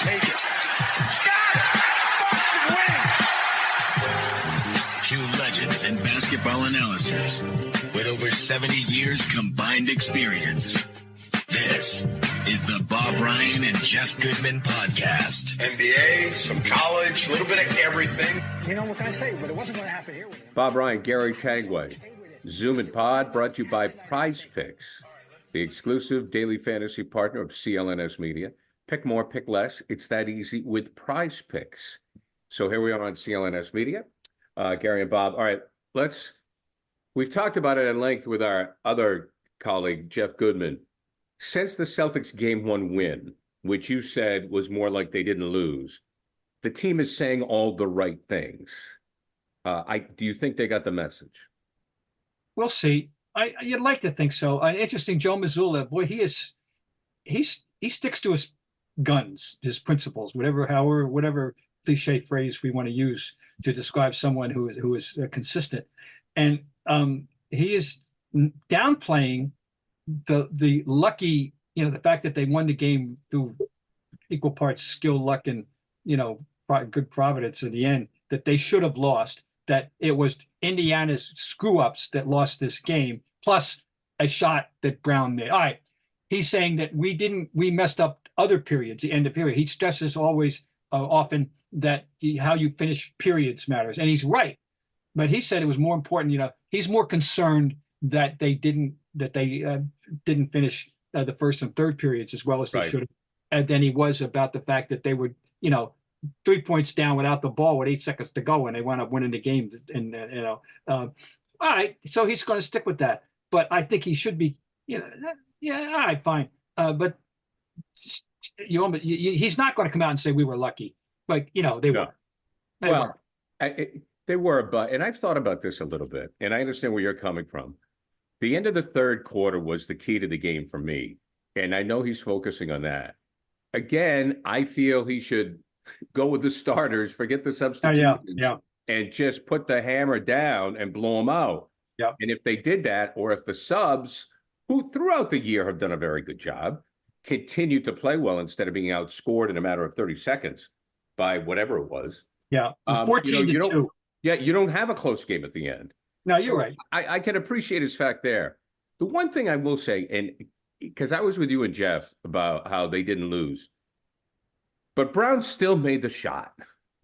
take it. Got it! Boston wins! Two legends in basketball analysis with over 70 years combined experience. This is the Bob Ryan and Jeff Goodman podcast. NBA, some college, a little bit of everything. You know, what can I say? But it wasn't going to happen here with him. Bob Ryan, Gary Tanguay. Zoom and Pod brought to you by Prize Picks, the exclusive daily fantasy partner of CLNS Media. Pick more, pick less. It's that easy with Prize Picks. So here we are on CLNS Media. Gary and Bob. All right, we've talked about it at length with our other colleague, Jeff Goodman. Since the Celtics game one win, which you said was more like they didn't lose, the team is saying all the right things. Do you think they got the message? We'll see. You'd like to think so. Interesting, Joe Mazzulla, boy, he sticks to his guns, his principles, whatever cliche phrase we want to use to describe someone who is consistent, and he is downplaying the lucky, the fact that they won the game through equal parts skill, luck, and good providence in the end. That they should have lost. That it was Indiana's screw-ups that lost this game, plus a shot that Brown made. All right, he's saying that we messed up other periods, the end of period. He stresses always often that how you finish periods matters, and he's right. But he said it was more important. He's more concerned that they didn't finish the first and third periods as well as they should have, than he was about the fact that they would, 3 points down without the ball with 8 seconds to go, and they wound up winning the game. And all right, so he's going to stick with that. But I think he should be, all right, fine. But he's not going to come out and say we were lucky. Like they were. They were, but and I've thought about this a little bit, and I understand where you're coming from. The end of the third quarter was the key to the game for me, and I know he's focusing on that. Again, I feel he should go with the starters, forget the substitutions, and just put the hammer down and blow them out. Yeah. And if they did that, or if the subs, who throughout the year have done a very good job, continue to play well instead of being outscored in a matter of 30 seconds by whatever it was. Yeah, 14-2. Yeah, you don't have a close game at the end. No, you're right. I can appreciate his fact there. The one thing I will say, and because I was with you and Jeff about how they didn't lose, but Brown still made the shot.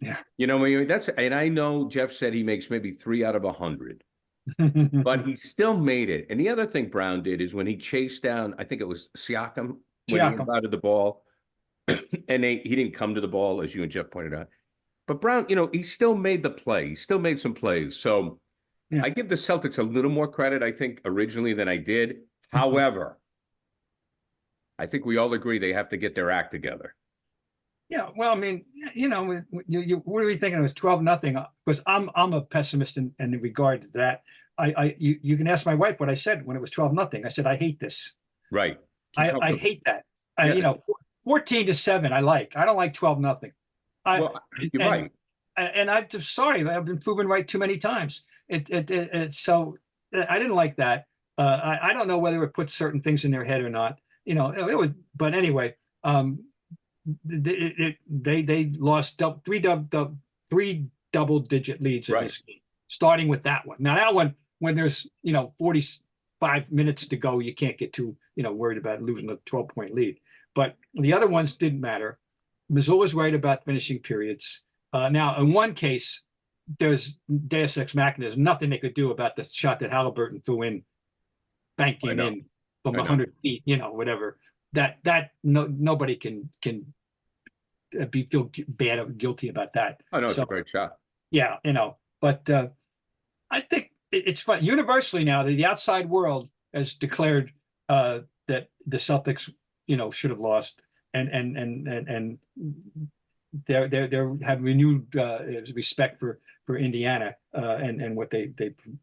Yeah. And I know Jeff said he makes maybe 3 out of 100, but he still made it. And the other thing Brown did is when he chased down, I think it was Siakam, when he out of the ball, and he didn't come to the ball, as you and Jeff pointed out. But Brown, he still made the play. He still made some plays. So I give the Celtics a little more credit, I think, originally than I did. However, I think we all agree they have to get their act together. Yeah, well, I mean, what are we thinking? It was 12-0. Because I'm a pessimist in regard to that. You can ask my wife what I said when it was 12-0. I said I hate this. Right. I hate that. 14-7. I don't like 12-0. You're right. And I'm just sorry. I've been proven right too many times. So I didn't like that. I don't know whether it puts certain things in their head or not. It would. But anyway, they lost three double-digit leads in this game, starting with that one. Now that one, when there's 45 minutes to go, you can't get too worried about losing a 12-point lead. But the other ones didn't matter. Mazzulla's right about finishing periods. Now, in one case, there's Deus Ex Machina. There's nothing they could do about the shot that Halliburton threw in, banking in from 100 feet, whatever. That nobody can feel bad or guilty about that. I know it's a great shot. Yeah, but I think it's fun. Universally now, the outside world has declared that the Celtics, should have lost, and they have renewed respect for Indiana and what they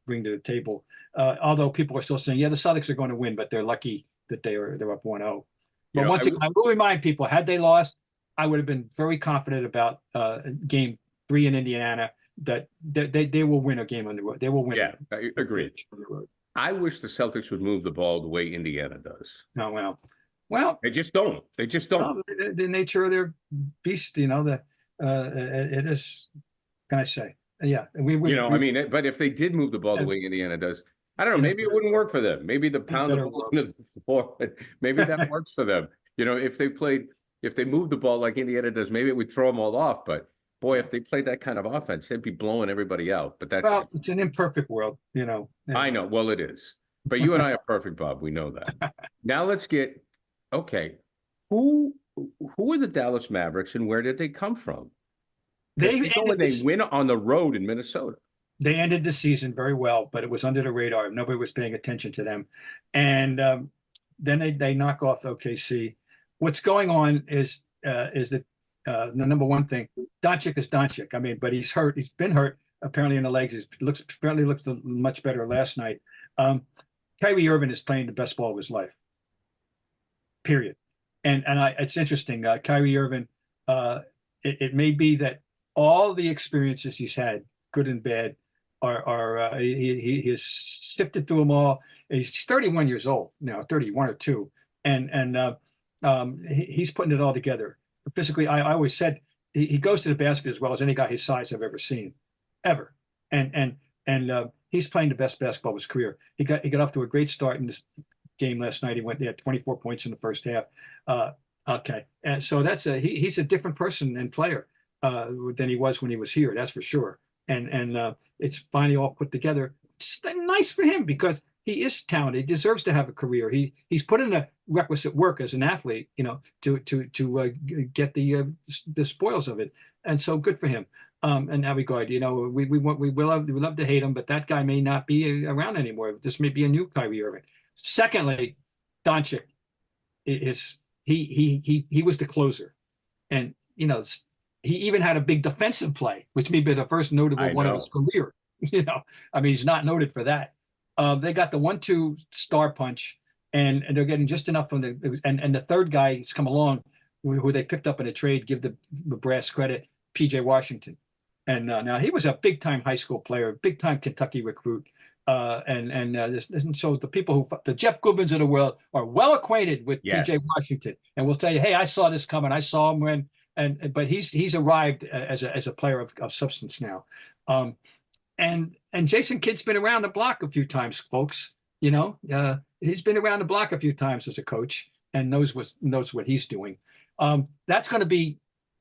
bring to the table. Although people are still saying, the Celtics are going to win, but they're lucky that they're up 1-0. But once again, I will remind people, had they lost, I would have been very confident about game 3 in Indiana, that they will win a game on the road. They will win. Yeah, I agree. I wish the Celtics would move the ball the way Indiana does. Oh, well. Well, They just don't. They just don't. the nature of their beast, it is. Can I say? Yeah, But if they did move the ball the way Indiana does, I don't know. Maybe it wouldn't work for them. Maybe the pound of ball into the floor, maybe that works for them. If they moved the ball like Indiana does, maybe it would throw them all off. But boy, if they played that kind of offense, they'd be blowing everybody out. But it's an imperfect world, I know. Well, it is. But you and I are perfect, Bob. We know that. Now let's get okay. Who are the Dallas Mavericks and where did they come from? They win on the road in Minnesota. They ended the season very well, but it was under the radar. Nobody was paying attention to them. And then they knock off OKC. What's going on is that the number one thing, Doncic is Doncic. I mean, but he's hurt. He's been hurt apparently in the legs. He apparently looks much better last night. Kyrie Irving is playing the best ball of his life. Period. And it's interesting. Kyrie Irving. It may be that all the experiences he's had, good and bad, he has sifted through them all. He's 31 years old now, 31 or 2, and he's putting it all together. Physically, I always said he goes to the basket as well as any guy his size I've ever seen, ever. And he's playing the best basketball of his career. He got off to a great start in this game last night. He had 24 points in the first half. Okay, and so he's a different person and player than he was when he was here. That's for sure. And it's finally all put together. It's nice for him because he is talented. He deserves to have a career. He's put in the requisite work as an athlete, to get the spoils of it. And so good for him. In that regard, we love to hate him, but that guy may not be around anymore. This may be a new Kyrie Irving. Secondly, Doncic he was the closer, and he even had a big defensive play, which may be the first notable one of his career. He's not noted for that. They got the 1-2 star punch, and they're getting just enough from and the third guy has come along, who they picked up in a trade. Give the brass credit, PJ Washington, and now he was a big time high school player, big time Kentucky recruit. And so the people the Jeff Goodmans of the world are well acquainted with PJ Washington, and will tell you, hey, I saw this coming. I saw him when, but he's arrived as a player of substance now. And Jason Kidd's been around the block a few times, folks. He's been around the block a few times as a coach and knows what he's doing. That's going to be,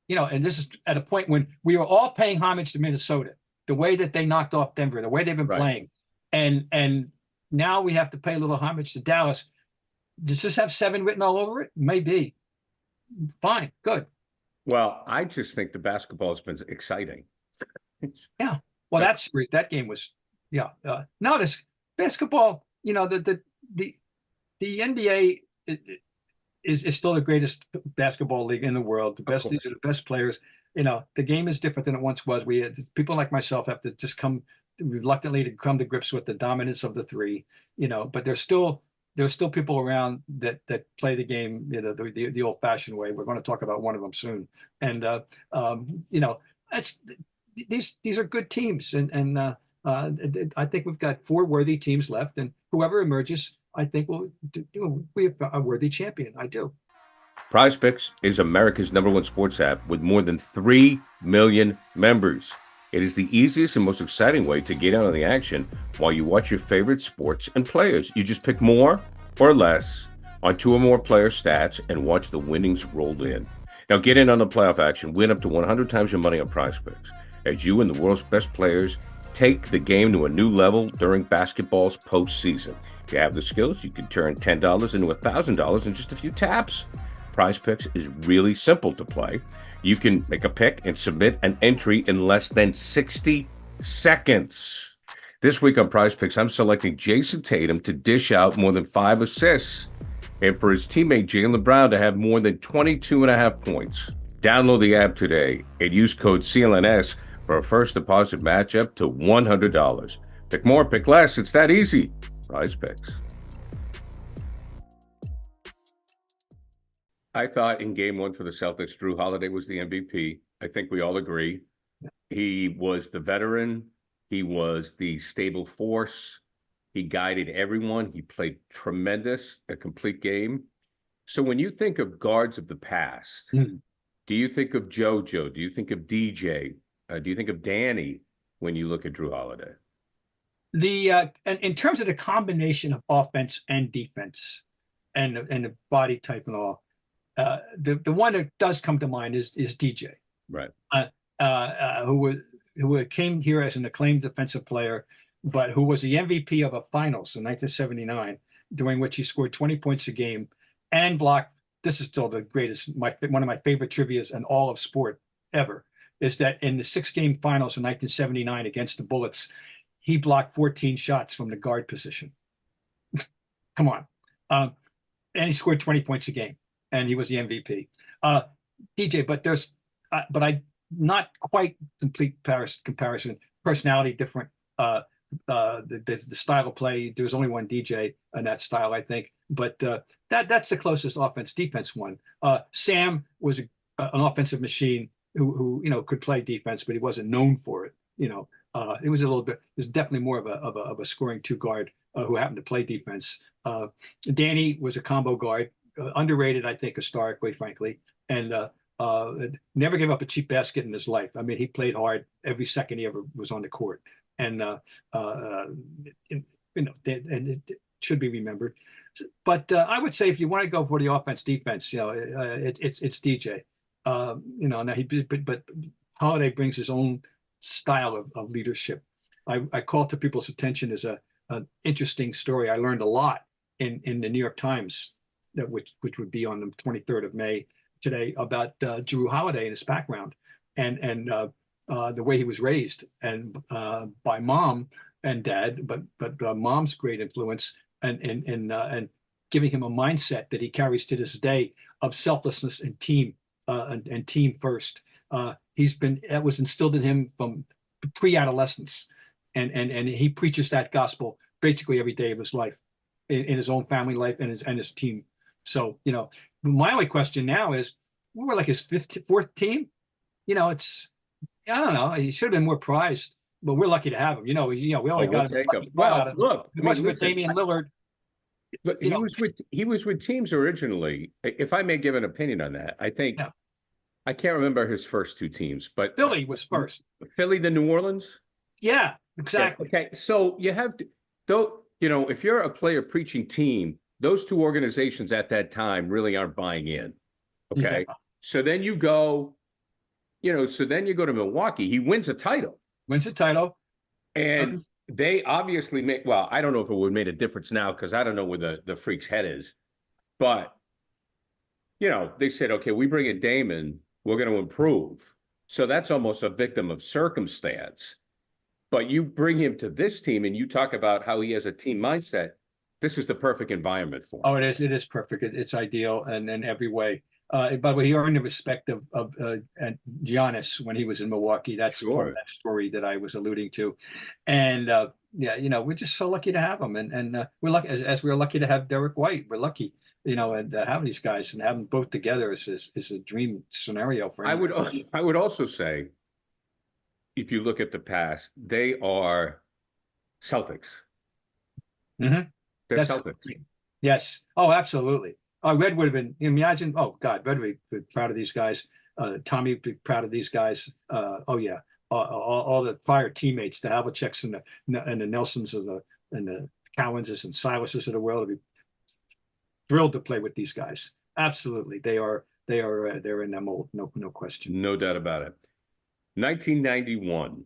and this is at a point when we are all paying homage to Minnesota, the way that they knocked off Denver, the way they've been playing. And now we have to pay a little homage to Dallas. Does this have 7 written all over it? Maybe. Fine. Good. Well, I just think the basketball has been exciting. Yeah. Well, that's great. That game was, now this basketball, the NBA is still the greatest basketball league in the world. These are the best players. The game is different than it once was. People like myself have to just come reluctantly to come to grips with the dominance of the three, but there's still people around that play the game, the old fashioned way. We're going to talk about one of them soon. And, these are good teams. And I think we've got 4 worthy teams left, and whoever emerges, I think will be a worthy champion. I do. PrizePicks is America's #1 sports app with more than 3 million members. It is the easiest and most exciting way to get in on the action while you watch your favorite sports and players. You just pick more or less on 2 or more player stats and watch the winnings roll in. Now get in on the playoff action. Win up to 100 times your money on PrizePicks as you and the world's best players take the game to a new level during basketball's postseason. If you have the skills, you can turn $10 into $1,000 in just a few taps. PrizePicks is really simple to play. You can make a pick and submit an entry in less than 60 seconds. This week on PrizePicks, I'm selecting Jason Tatum to dish out more than 5 assists and for his teammate Jaylen Brown to have more than 22.5 points. Download the app today and use code CLNS for a first deposit matchup to $100. Pick more, pick less. It's that easy. PrizePicks. I thought in game 1 for the Celtics, Jrue Holiday was the MVP. I think we all agree. He was the veteran. He was the stable force. He guided everyone. He played tremendous, a complete game. So when you think of guards of the past, Mm. do you think of JoJo? Do you think of DJ? Do you think of Danny when you look at Jrue Holiday? And in terms of the combination of offense and defense and the body type and all, the one that does come to mind is DJ, Right. who came here as an acclaimed defensive player, but who was the MVP of a finals in 1979, during which he scored 20 points a game and blocked. This is still the greatest, one of my favorite trivias in all of sport ever, is that in the 6-game finals in 1979 against the Bullets, he blocked 14 shots from the guard position. Come on. And he scored 20 points a game, and he was the MVP. DJ, but I not quite complete comparison. Personality different. The style of play. There's only one DJ in that style, I think. But that's the closest offense defense one. Sam was an offensive machine who could play defense, but he wasn't known for it. It was definitely more of a scoring two guard who happened to play defense. Danny was a combo guard, underrated, I think, historically, frankly, and never gave up a cheap basket in his life. I mean, he played hard every second he ever was on the court, and it should be remembered. But I would say if you want to go for the offense defense, it's DJ. Now but Holiday brings his own style of leadership. I call to people's attention as an interesting story. I learned a lot in the New York Times, which would be on the 23rd of May today, about Jrue Holiday and his background and the way he was raised, and by mom and dad, but mom's great influence and giving him a mindset that he carries to this day of selflessness and team first. That was instilled in him from pre-adolescence, and he preaches that gospel basically every day of his life, in his own family life and his team. So my only question now is, we're like his fourth team. I don't know. He should have been more prized, but we're lucky to have him. We only got him. Well, look, it wasn't with Damian Lillard. But he was with teams originally. If I may give an opinion on that, I think. Yeah. I can't remember his first two teams, but Philly was first. Philly to New Orleans? Yeah, exactly. Yeah, okay, so you have to, though, if you're a player preaching team, those two organizations at that time really aren't buying in. Okay. Yeah. So then you go, to Milwaukee. He wins a title. And they obviously I don't know if it would have made a difference now, because I don't know where the freak's head is. But, they said, okay, we bring in Damon, we're going to improve. So that's almost a victim of circumstance. But you bring him to this team and you talk about how he has a team mindset. This is the perfect environment for him. Oh, it is. It is perfect. It's ideal in every way. By the way, he earned the respect of Giannis when he was in Milwaukee. That's part of that story that I was alluding to. And we're just so lucky to have him. And we're lucky, as we're lucky to have Derek White. We're lucky. And have these guys and have them both together is a dream scenario for him. I would also say, if you look at the past, they are Celtics. Mm-hmm. They're Celtics. Yes. Oh, absolutely. Red would have been. Imagine. Oh God, Red would be proud of these guys. Tommy would be proud of these guys. Oh yeah. All the Fire teammates, the Havliceks and the Nelsons and the Cowanses and Silases of the world would be thrilled to play with these guys. Absolutely, they're in that mold. No question. No doubt about it. 1991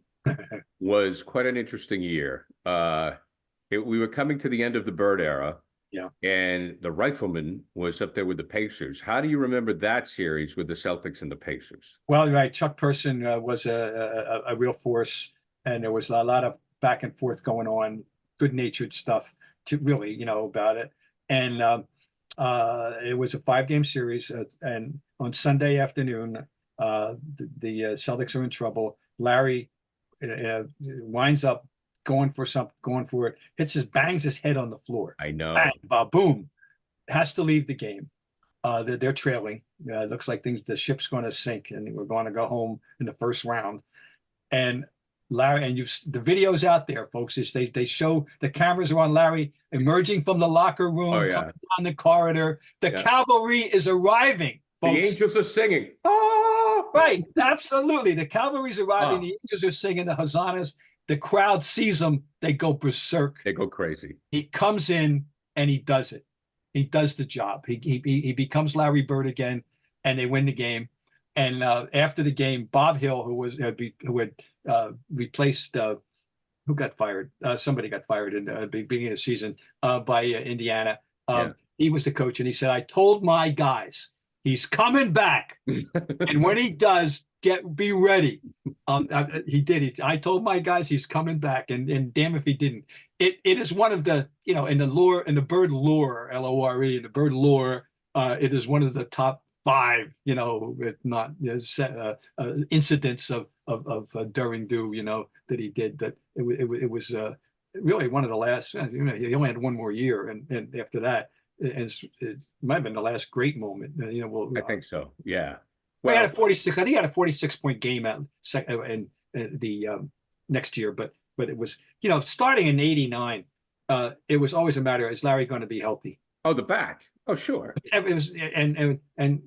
was quite an interesting year. We were coming to the end of the Bird era. Yeah. And the Rifleman was up there with the Pacers. How do you remember that series with the Celtics and the Pacers? Well, right. Chuck Person was a real force, and there was a lot of back and forth going on, good-natured stuff to really, about it. And it was a 5-game series, and on Sunday afternoon, the Celtics are in trouble. Larry winds up going for it, bangs his head on the floor. I know. Bang, boom, has to leave the game. They're trailing. It looks like the ship's going to sink, and we're going to go home in the first round. And Larry, and the video's out there, folks. Is they show the cameras are on Larry emerging from the locker room, Oh, yeah. coming down the corridor. The Yeah. cavalry is arriving, The folks. angels are singing. Oh! Right, absolutely. The cavalry's arriving. Oh. The angels are singing the hosannas. The crowd sees him. They go berserk. They go crazy. He comes in and he does it. He does the job. He becomes Larry Bird again, and they win the game. And after the game, Bob Hill, who had replaced who got fired? Somebody got fired in the beginning of the season by Indiana. He was the coach, and he said, "I told my guys he's coming back, and when he does, be ready." He did. I told my guys he's coming back, and damn if he didn't. It is one of the in the bird lore, LORE, in the bird lore, it is one of the top 5, if not incidents of daring do, that he did. That it was really one of the last. He only had one more year, and after that, it might have been the last great moment. I think so. Yeah. Well, he had a 46. I think he had a 46-point game in the next year, but it was starting in '89. It was always a matter: is Larry going to be healthy? Oh, the back. Oh, sure. It was, and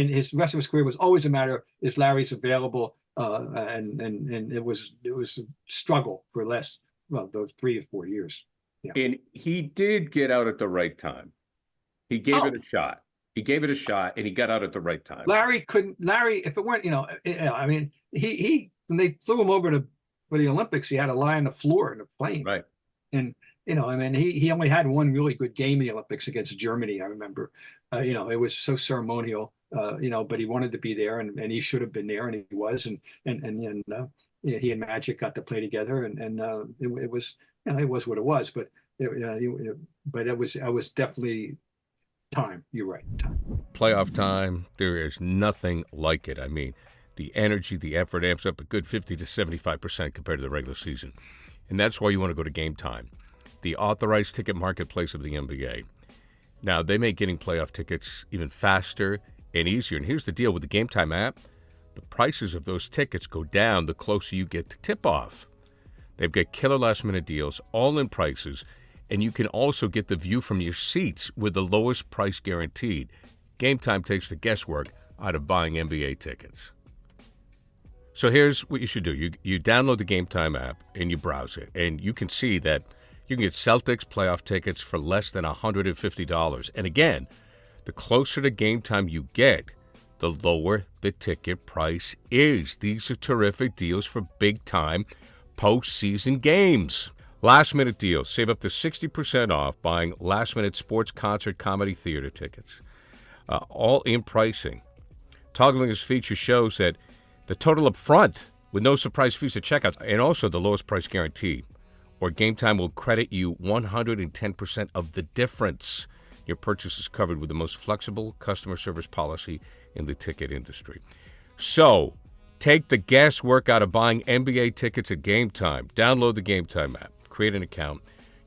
his rest of his career was always a matter: is Larry's available? And it was a struggle for those 3 or 4 years. Yeah. And he did get out at the right time. He gave it a shot. He gave it a shot, and he got out at the right time. Larry, if it weren't, he when they flew him over for the Olympics, he had to lie on the floor in the plane. Right. And, he only had one really good game in the Olympics against Germany, I remember. It was so ceremonial, but he wanted to be there, and he should have been there, and he was. And he and Magic got to play together, and it was, it was what it was. But it was definitely time. You're right. Time. Playoff time, there is nothing like it. I mean, the energy, the effort amps up a good 50 to 75% compared to the regular season. And that's why you want to go to Game Time, the authorized ticket marketplace of the NBA. Now, they make getting playoff tickets even faster and easier. And here's the deal with the Game Time app. The prices of those tickets go down the closer you get to tip-off. They've got killer last-minute deals, all-in prices, and you can also get the view from your seats with the lowest price guaranteed. Game Time takes the guesswork out of buying NBA tickets. So here's what you should do. You download the Game Time app and you browse it, and you can see that you can get Celtics playoff tickets for less than $150. And again, the closer to Game Time you get, the lower the ticket price is. These are terrific deals for big-time postseason games. Last-minute deals. Save up to 60% off buying last-minute sports, concert, comedy, theater tickets. All-in pricing. Toggling this feature shows that the total up front with no surprise fees at checkout and also the lowest price guarantee. Or Game Time will credit you 110% of the difference. Your purchase is covered with the most flexible customer service policy in the ticket industry. So, take the guesswork out of buying NBA tickets at Game Time. Download the Game Time app. Create an account.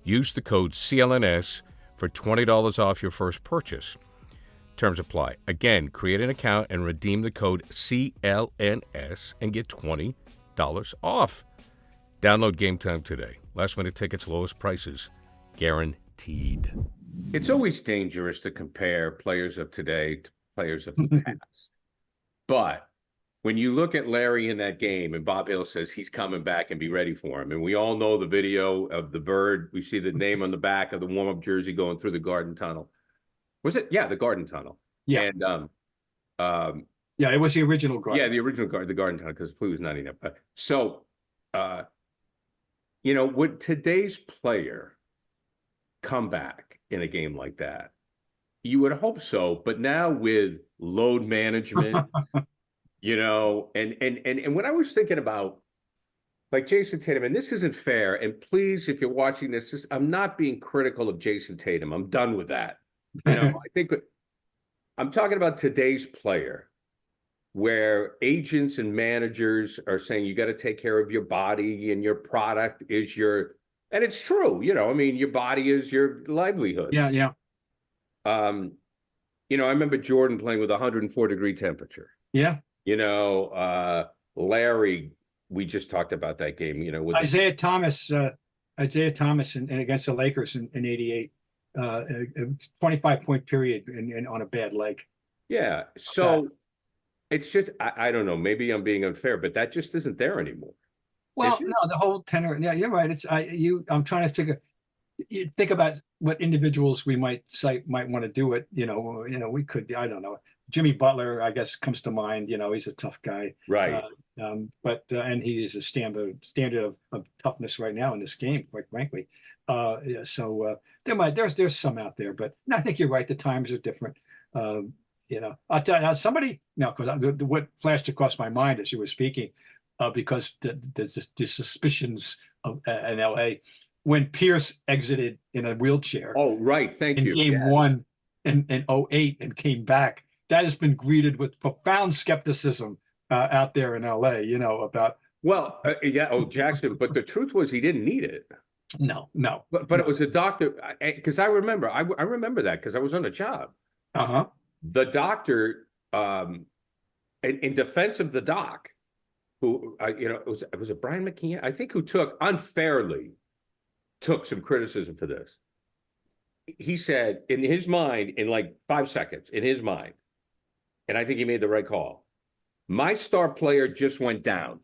Use the code CLNS for $20 off your first purchase. Terms apply. Again, create an account and redeem the code CLNS and get $20 off. Download Game Time today. Last minute tickets, lowest prices, guaranteed. It's always dangerous to compare players of today to players of the past. But when you look at Larry in that game, and Bob Hill says he's coming back and be ready for him, and we all know the video of the bird. We see the name on the back of the warm-up jersey going through the Garden Tunnel. Was it? Yeah, the Garden Tunnel. Yeah. And yeah, it was the original Garden. Yeah, the original the Garden Tunnel, because Blue was 99. So, would today's player come back in a game like that? You would hope so, but now with load management, and when I was thinking about like Jason Tatum, and this isn't fair, and please, if you're watching this, I'm not being critical of Jason Tatum. I'm done with that. I think I'm talking about today's player, where agents and managers are saying you got to take care of your body and your product is and it's true, your body is your livelihood. Yeah, yeah. I remember Jordan playing with 104-degree temperature. Yeah. Larry we just talked about that game, you know, with Isaiah Thomas and against the Lakers in '88, a 25-point period and on a bad leg. yeah. So it's just I don't know. Maybe I'm being unfair, but that just isn't there anymore. Well, no, the whole tenor. Yeah, you're right. I'm trying to figure. You think about what individuals we might want to do it. You know, we could. I don't know. Jimmy Butler, I guess, comes to mind. You know, he's a tough guy. Right. But and he is a standard of toughness right now in this game, quite frankly. There's some out there, but no, I think you're right. The times are different. You know, I'll tell you somebody now, because what flashed across my mind as you were speaking, because the suspicions of in L.A. when Pierce exited in a wheelchair. Oh, right. Thank you. In game one in '08 and came back. That has been greeted with profound skepticism out there in L.A., you know, about. Well, Jackson, but the truth was he didn't need it. No. But it was a doctor, because I remember that because I was on the job. Uh-huh. The doctor, in defense of the doc, who, it was Brian McKeon, I think, who unfairly took some criticism for this. He said, in his mind, in like 5 seconds, in his mind, and I think he made the right call, my star player just went down.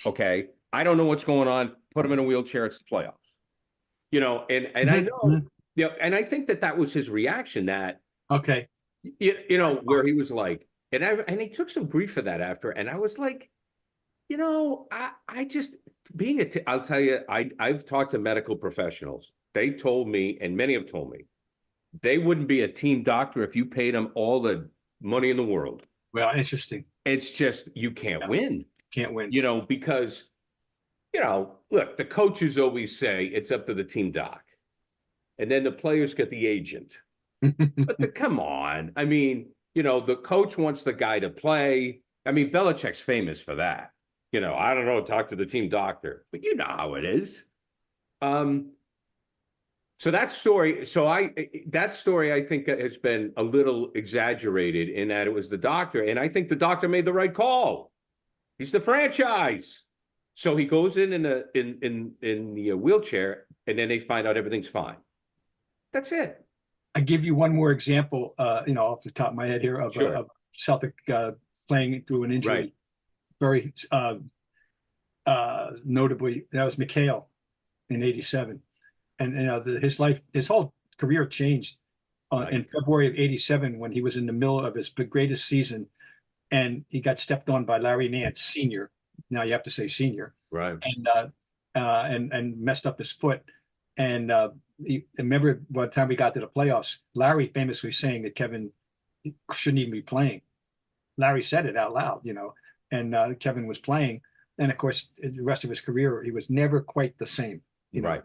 Okay? I don't know what's going on. Put him in a wheelchair. It's the playoffs. You know, and I know, and I think that was his reaction, that, okay, where he was like, and he took some grief for that after, and I was like, I just I'll tell you, I've talked to medical professionals. They told me, and many have told me, they wouldn't be a team doctor if you paid them all the money in the world. Well, interesting. It's just, you can't win. Can't win. Because, look, the coaches always say it's up to the team doc. And then the players get the agent. But come on. I mean, the coach wants the guy to play. I mean, Belichick's famous for that. I don't know, talk to the team doctor. But you know how it is. So that story, I think has been a little exaggerated in that it was the doctor, and I think the doctor made the right call. He's the franchise, so he goes in the wheelchair, and then they find out everything's fine. That's it. I give you one more example, off the top of my head here of Celtic playing through an injury. Right. Very notably, that was McHale in '87. And his whole career changed in February of '87 when he was in the middle of his greatest season, and he got stepped on by Larry Nance Sr. Now you have to say senior, right? And messed up his foot. And remember, by the time we got to the playoffs, Larry famously saying that Kevin shouldn't even be playing. Larry said it out loud, and Kevin was playing. And of course, the rest of his career, he was never quite the same. Right.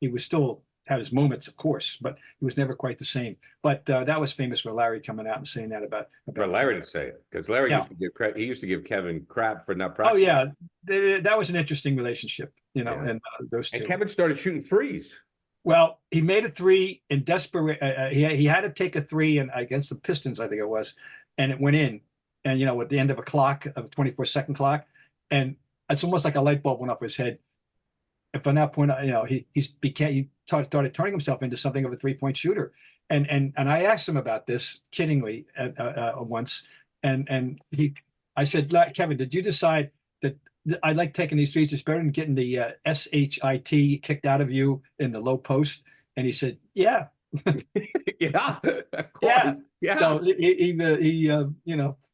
He was still had his moments, of course, but he was never quite the same. But that was famous for Larry coming out and saying that about Larry didn't say it, because Larry used to give credit. He used to give Kevin crap for not practicing. Oh yeah, that was an interesting relationship, and those two. And Kevin started shooting threes. Well, he made a three in desperate. He had to take a three against the Pistons, I think it was, and it went in. And at the end of a 24-second clock, and it's almost like a light bulb went off his head. And from that point, he started turning himself into something of a 3-point shooter. And I asked him about this kiddingly once, and I said, Kevin, did you decide that I like taking these threes? It's better than getting the SHIT kicked out of you in the low post? And he said, yeah. Yeah, of course. Yeah.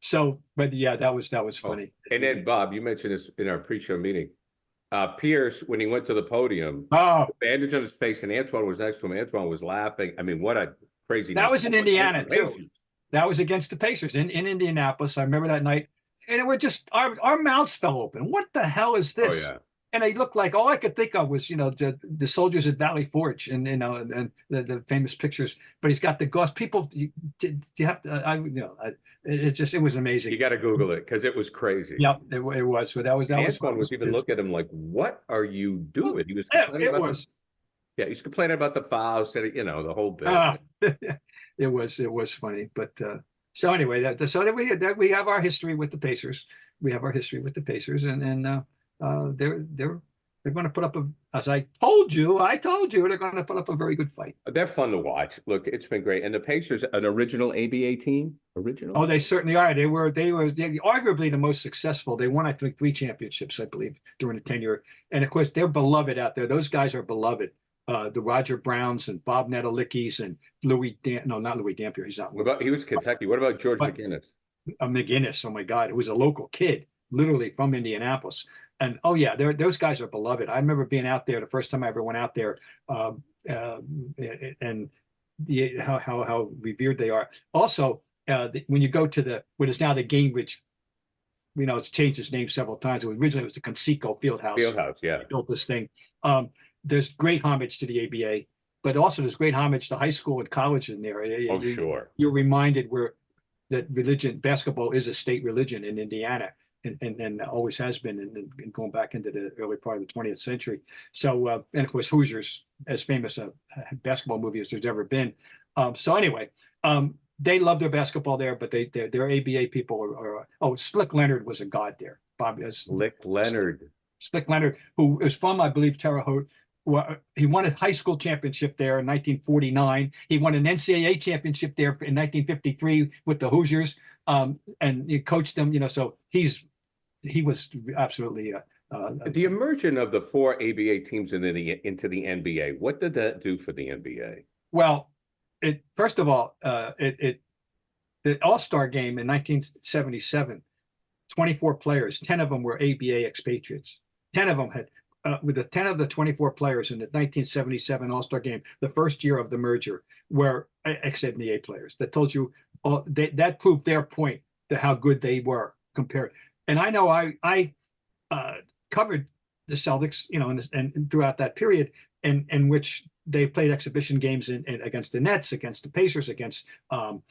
So that was funny. And then Bob, you mentioned this in our pre-show meeting. Pierce, when he went to the podium, bandage on his face, and Antoine was next to him. Antoine was laughing. I mean, what a crazy. That was in Indiana too. That was against the Pacers in Indianapolis. I remember that night, and it was just our mouths fell open. What the hell is this? Oh, yeah. And they looked like, all I could think of was, the soldiers at Valley Forge and the famous pictures. But he's got the gauze. People, you have to, it was amazing. You got to Google it because it was crazy. Yep, it was. But that was Antoine was even looking at him like, "What are you doing?" He was he was complaining about the fouls, the whole bit. It was funny, but so anyway, we have our history with the Pacers. we have our history with the Pacers, and they're going to put up as I told you, they're going to put up a very good fight. They're fun to watch. Look, it's been great. And the Pacers, an original ABA team? Original? Oh, they certainly are. They were arguably the most successful. They won, I think, 3 championships, I believe, during the tenure. And of course, they're beloved out there. Those guys are beloved. The Roger Browns and Bob Netolickis and not Louis Dampier. He's not. He was Kentucky. What about George McGinnis? McGinnis. Oh my God, it was a local kid, literally from Indianapolis. And oh yeah, those guys are beloved. I remember being out there the first time I ever went out there, and how revered they are. Also, when you go to what is now the Gamebridge, it's changed its name several times. Originally it was the Conseco Fieldhouse. Fieldhouse, yeah. They built this thing. There's great homage to the ABA, but also there's great homage to high school and college in there. Sure. You're reminded that basketball is a state religion in Indiana. And always has been, and going back into the early part of the 20th century. So, and of course, Hoosiers, as famous a basketball movie as there's ever been. So anyway, they love their basketball there, but their ABA people Slick Leonard was a god there. Slick Leonard, who is from, I believe, Terre Haute. He won a high school championship there in 1949. He won an NCAA championship there in 1953 with the Hoosiers, and he coached them. So he was absolutely the immersion of the 4 ABA teams into the NBA. What did that do for the NBA? Well, first of all, the All-Star game in 1977, 24 players, 10 of them were ABA expatriates. 10 of them had. With the 10 of the 24 players in the 1977 All-Star game, the first year of the merger, were ex-NBA players. That told you that proved their point to how good they were compared. And I know I covered the Celtics, and throughout that period, in which they played exhibition games against the Nets, against the Pacers, against the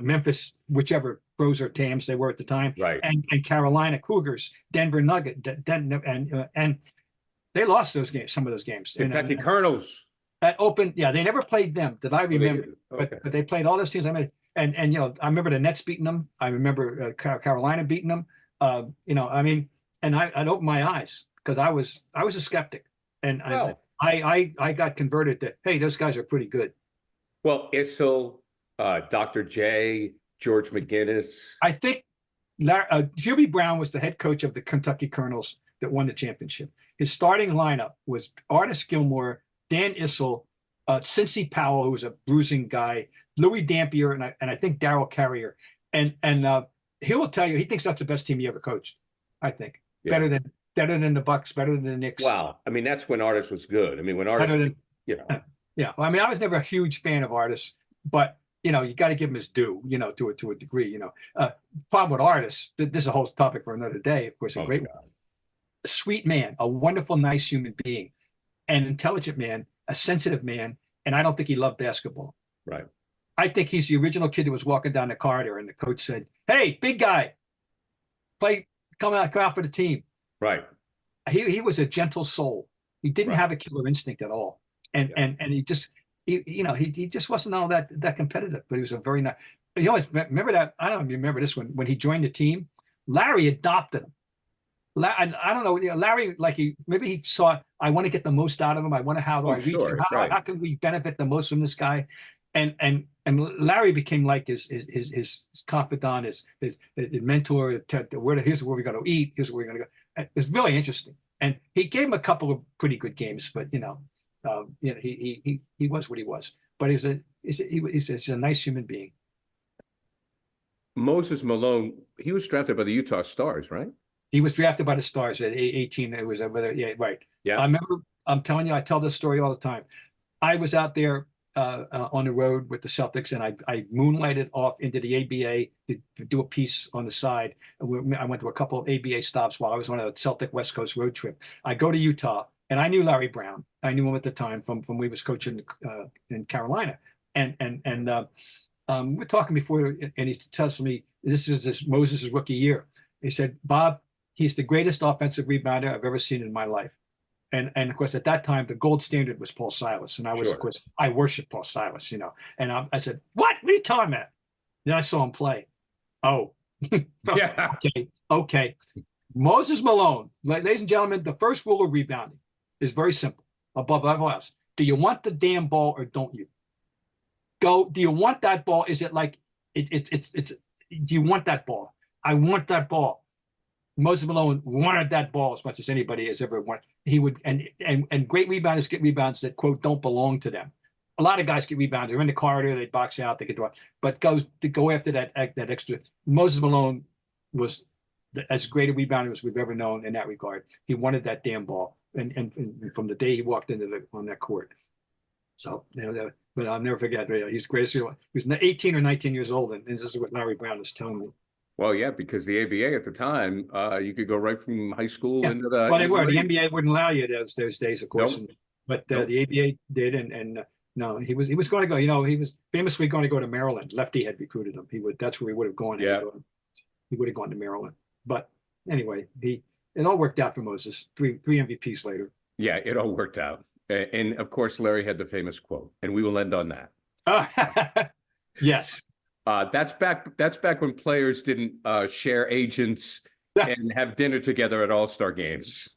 Memphis, whichever pros or Tams they were at the time, right? And Carolina Cougars, Denver Nugget, and they lost those games. Some of those games. Kentucky Colonels. That opened, yeah. They never played them that I remember, okay. but they played all those teams. I mean, and I remember the Nets beating them. I remember Carolina beating them. I mean, and I'd open my eyes because I was a skeptic, and I got converted that hey, those guys are pretty good. Well, Issel. Dr. J, George McGinnis. I think Hubie Brown was the head coach of the Kentucky Colonels that won the championship. His starting lineup was Artis Gilmore, Dan Issel, Cincy Powell, who was a bruising guy, Louis Dampier, and I think Darryl Carrier. And he will tell you he thinks that's the best team he ever coached. I think better than the Bucks, better than the Knicks. Wow, I mean that's when Artis was good. I mean when Artis, yeah. I mean I was never a huge fan of Artis, but. You got to give him his due, to a degree, problem with Artis, this is a whole topic for another day, of course, a great one. A sweet man, a wonderful, nice human being, an intelligent man, a sensitive man, and I don't think he loved basketball. Right. I think he's the original kid who was walking down the corridor and the coach said, hey, big guy, come out for the team. Right. He was a gentle soul. He didn't have a killer instinct at all. And he just... He just wasn't all that competitive, but he was a very nice. You always remember that. I don't remember this when he joined the team. Larry adopted him. I don't know. Larry, maybe he saw. I want to get the most out of him. I want to how reach him? How can we benefit the most from this guy? And Larry became like his confidant, his mentor. Here's where we're going to eat. Here's where we're going to go. It was really interesting, and he gave him a couple of pretty good games, but he was what he was, but he's a nice human being. Moses Malone, he was drafted by the Utah Stars, right? He was drafted by the Stars at 18. It was right. Yeah. I remember. I'm telling you, I tell this story all the time. I was out there on the road with the Celtics, and I moonlighted off into the ABA to do a piece on the side. I went to a couple of ABA stops while I was on a Celtic West Coast road trip. I go to Utah. And I knew Larry Brown. I knew him at the time from when he was coaching in Carolina. And we're talking before, and he tells me this is Moses' rookie year. He said, Bob, he's the greatest offensive rebounder I've ever seen in my life. And of course, at that time, the gold standard was Paul Silas. And I was, of course, I worshiped Paul Silas, And I said, what? What are you talking about? Then I saw him play. Oh, Yeah. Okay. Moses Malone, ladies and gentlemen, the first rule of rebounding is very simple. Above all else, do you want the damn ball or don't you? Do you want that ball? Is it like it's do you want that ball? I want that ball. Moses Malone wanted that ball as much as anybody has ever wanted. He would, and great rebounders get rebounds that, quote, don't belong to them. A lot of guys get rebounds. They're in the corridor, they box out, they get the, but go after that extra. Moses Malone was as great a rebounder as we've ever known in that regard. He wanted that damn ball, and from the day he walked on that court. So, but I'll never forget. He's the greatest. He was 18 or 19 years old, and this is what Larry Brown is telling me. Well, yeah, because the ABA at the time, you could go right from high school into the. Well, they were. The NBA wouldn't allow you those days, of course. Nope. But the ABA did, and no, he was going to go. He was famously going to go to Maryland. Lefty had recruited him. That's where he would have gone. Yeah. He would have gone to Maryland. But anyway, it all worked out for Moses. Three MVPs later. Yeah, it all worked out. And of course, Larry had the famous quote, and we will end on that. Yes. That's back when players didn't share agents and have dinner together at All-Star games.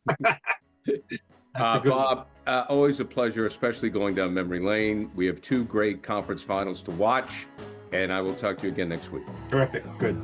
Bob, always a pleasure, especially going down memory lane. We have 2 great conference finals to watch, and I will talk to you again next week. Terrific. Good.